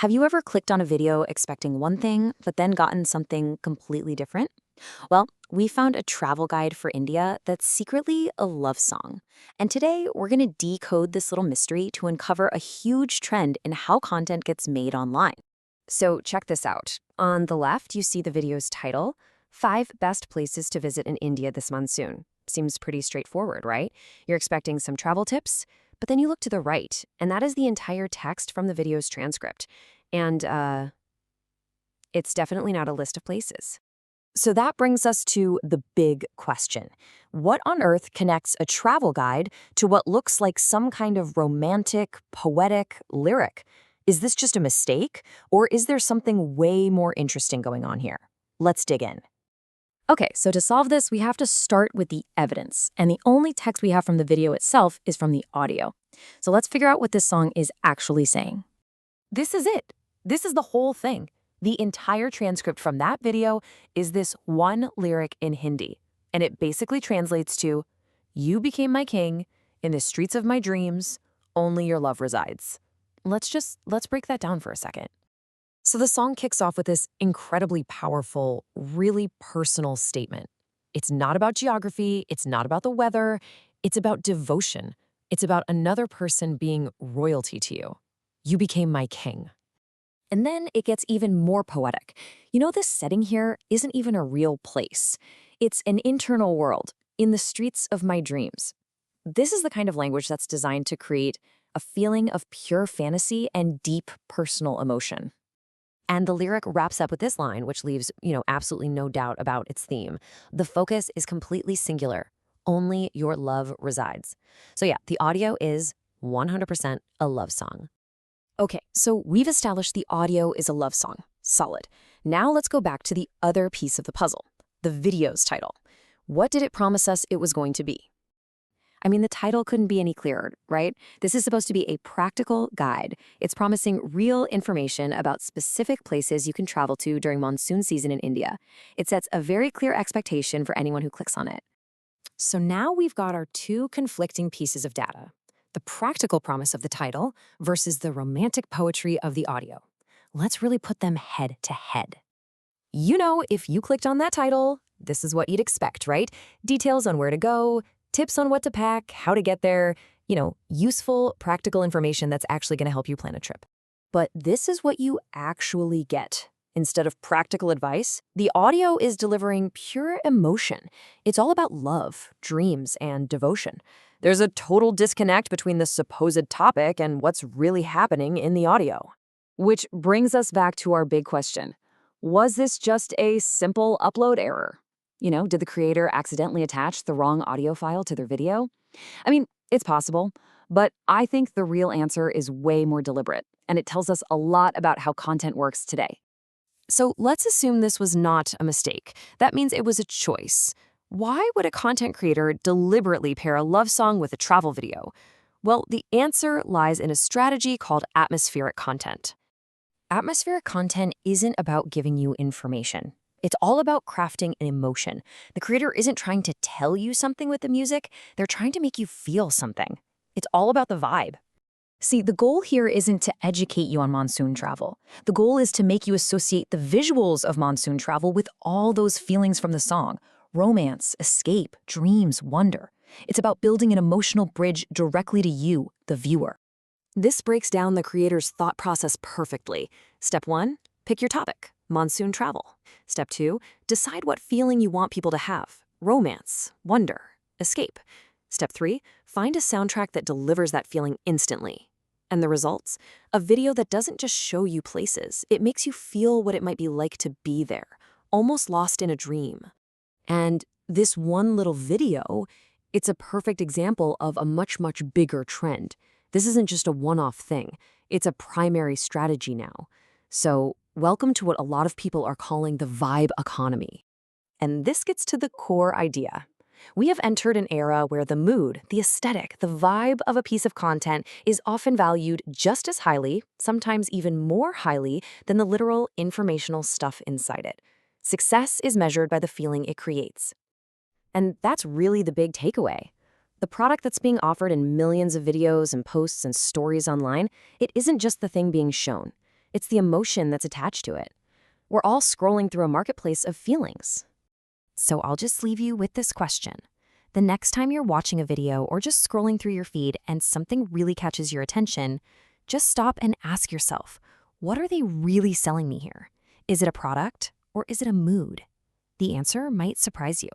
Have you ever clicked on a video expecting one thing, but then gotten something completely different? Well, we found a travel guide for India that's secretly a love song. And today, we're going to decode this little mystery to uncover a huge trend in how content gets made online. So check this out. On the left, you see the video's title, 5 Best Places to Visit in India this Monsoon. Seems pretty straightforward, right? You're expecting some travel tips, but then you look to the right, and that is the entire text from the video's transcript. And, it's definitely not a list of places. So that brings us to the big question. What on earth connects a travel guide to what looks like some kind of romantic, poetic lyric? Is this just a mistake, or is there something way more interesting going on here? Let's dig in. Okay, so to solve this, we have to start with the evidence, and the only text we have from the video itself is from the audio. So let's figure out what this song is actually saying. This is it. This is the whole thing. The entire transcript from that video is this one lyric in Hindi, and it basically translates to, "You became my king, in the streets of my dreams, only your love resides." Let's break that down for a second. So the song kicks off with this incredibly powerful, really personal statement. It's not about geography, it's not about the weather, it's about devotion. It's about another person being royalty to you. You became my king. And then it gets even more poetic. You know, this setting here isn't even a real place. It's an internal world, in the streets of my dreams. This is the kind of language that's designed to create a feeling of pure fantasy and deep personal emotion. And the lyric wraps up with this line, which leaves, absolutely no doubt about its theme. The focus is completely singular. Only your love resides. So yeah, the audio is 100% a love song. Okay, so we've established the audio is a love song. Solid. Now let's go back to the other piece of the puzzle, the video's title. What did it promise us it was going to be? I mean, the title couldn't be any clearer, right? This is supposed to be a practical guide. It's promising real information about specific places you can travel to during monsoon season in India. It sets a very clear expectation for anyone who clicks on it. So now we've got our two conflicting pieces of data. The practical promise of the title versus the romantic poetry of the audio. Let's really put them head to head. You know, if you clicked on that title, this is what you'd expect, right? Details on where to go, tips on what to pack, how to get there, useful, practical information that's actually going to help you plan a trip. But this is what you actually get. Instead of practical advice, the audio is delivering pure emotion. It's all about love, dreams, and devotion. There's a total disconnect between the supposed topic and what's really happening in the audio. Which brings us back to our big question. Was this just a simple upload error? Did the creator accidentally attach the wrong audio file to their video? I mean, it's possible, but I think the real answer is way more deliberate, and it tells us a lot about how content works today. So let's assume this was not a mistake. That means it was a choice. Why would a content creator deliberately pair a love song with a travel video? Well, the answer lies in a strategy called atmospheric content. Atmospheric content isn't about giving you information. It's all about crafting an emotion. The creator isn't trying to tell you something with the music, they're trying to make you feel something. It's all about the vibe. See, the goal here isn't to educate you on monsoon travel. The goal is to make you associate the visuals of monsoon travel with all those feelings from the song: romance, escape, dreams, wonder. It's about building an emotional bridge directly to you, the viewer. This breaks down the creator's thought process perfectly. Step 1, pick your topic, monsoon travel. Step 2, decide what feeling you want people to have: romance, wonder, escape. Step 3, find a soundtrack that delivers that feeling instantly. And the results? A video that doesn't just show you places, it makes you feel what it might be like to be there, almost lost in a dream. And this one little video, it's a perfect example of a much, much bigger trend. This isn't just a one-off thing. It's a primary strategy now. So, welcome to what a lot of people are calling the vibe economy. And this gets to the core idea. We have entered an era where the mood, the aesthetic, the vibe of a piece of content is often valued just as highly, sometimes even more highly, than the literal informational stuff inside it. Success is measured by the feeling it creates. And that's really the big takeaway. The product that's being offered in millions of videos and posts and stories online, it isn't just the thing being shown. It's the emotion that's attached to it. We're all scrolling through a marketplace of feelings. So I'll just leave you with this question. The next time you're watching a video or just scrolling through your feed and something really catches your attention, just stop and ask yourself, what are they really selling me here? Is it a product or is it a mood? The answer might surprise you.